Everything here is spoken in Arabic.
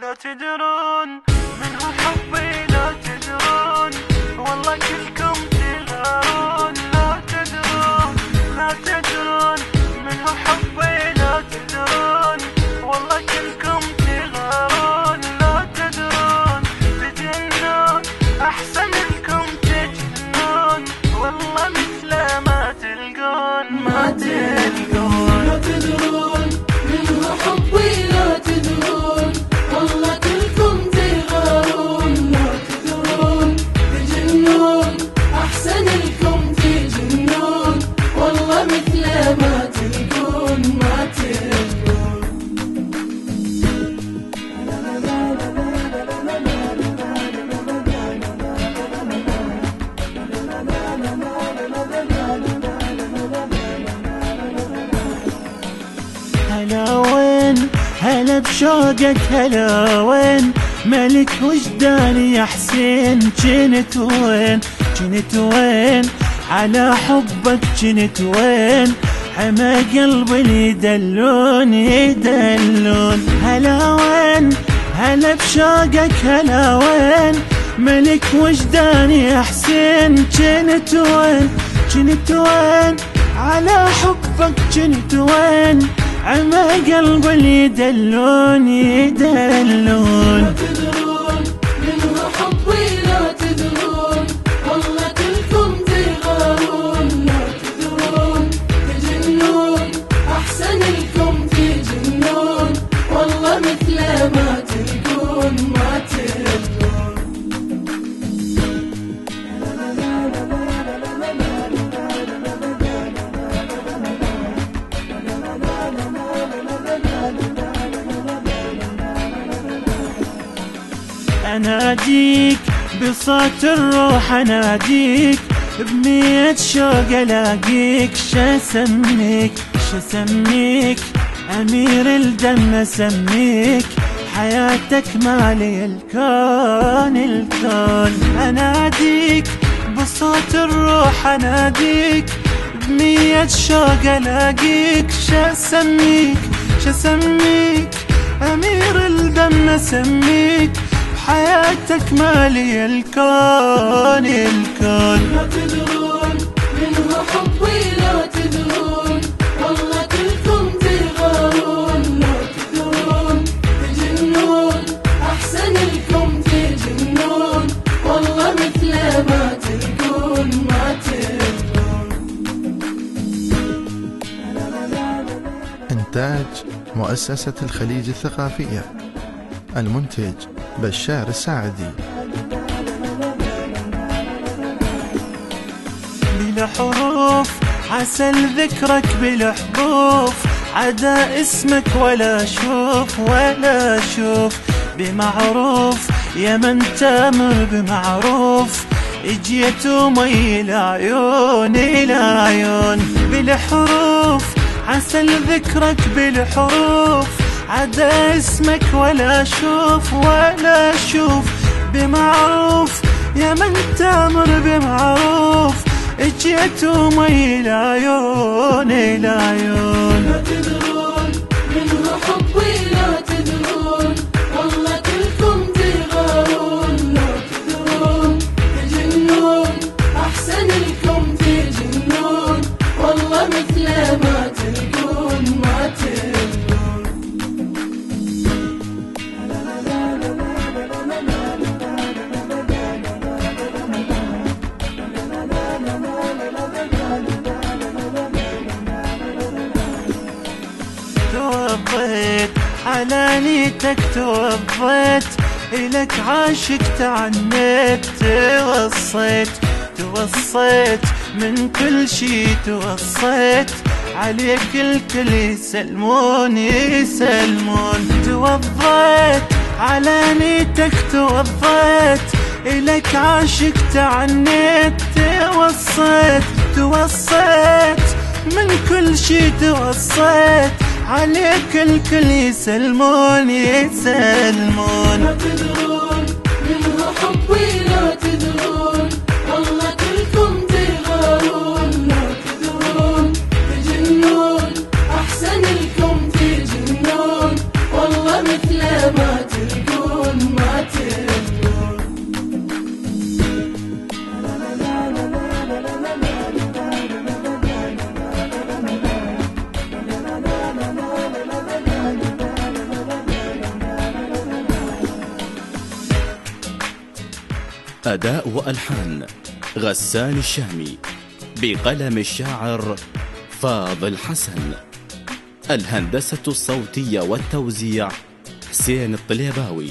لا تدرون من هو حبي، لا تدرون والله كلكم تغارون. لا تدرون من هو حبي، لا تدرون والله كلكم تغارون. لا تدرون تجنون أحسن لكم تجنون والله مثل ما تلقون ما تلقون. لا تدرون من هو حبي، لا تدرون والله كلكم تغارون. لا تدرون تجنون أحسن لكم تجنون والله مثل ما تلقون ما تلقون. هلا وين هلا بشوقك، هلا وين ملك وجداني يا حسين. جنت وين على حبك جنت وين، حما قلبي اللي يدلون. هلا وين هلا بشوقك، هلا وين ملك وجداني يا حسين. جنت وين على حبك جنت وين، عما قلبي اللي يدلون. لا تدرون من هو حبي، لا تدرون والله كلكم تغارون. لا تدرون تجنون أحسن لكم تجنون والله مثل ما تلقون ما تلقون. أناديك بصوت الروح، أناديك بمية شوق ألاقيك. شسميك أمير الدم أسميك، حياتك مالي الكون. أناديك بصوت الروح، أناديك بمية شوق ألاقيك. شسميك أمير الدم أسميك، حياتك مالي الكون. لا تدرون من هو حبي، لا تدرون والله كلكم تغارون. لا تدرون تجنون أحسن لكم تجنون والله مثل ما تلقون ما تلقون. إنتاج مؤسسة الخليج الثقافية. المنتج بشار الساعدي. بلا حروف عسل ذكرك، بلا حروف عدا اسمك ولا شوف بمعروف يا من تامر بمعروف. اجيت ومي العيون بلا حروف عسل ذكرك، بلا حروف عدا اسمك ولا شوف بمعروف يا من تامر بمعروف. اجيت ومي العيون. لا تدرون من هو حبي، لا تدرون والله كلكم تغارون. لا تدرون تجنون أحسن لكم تجنون والله مثل ما تلقون ما تلقون. توضيت على نيتك، توضيت إلك عاشق تعنيت. توصيت من كل شي، توصيت عليك الكل يسلمون. توضيت على نيتك، توضيت إلك عاشق تعنيت. توصيت من كل شي، توصيت عليك الكل يسلمون. لا تدرون من هو حبي، لا تدرون والله كلكم تغارون. لا تدرون تجنون أحسن لكم تجنون والله مثل ما تلقون. أداء وألحان غسان الشامي، بقلم الشاعر فاضل حسن. الهندسة الصوتية والتوزيع حسين الطليباوي.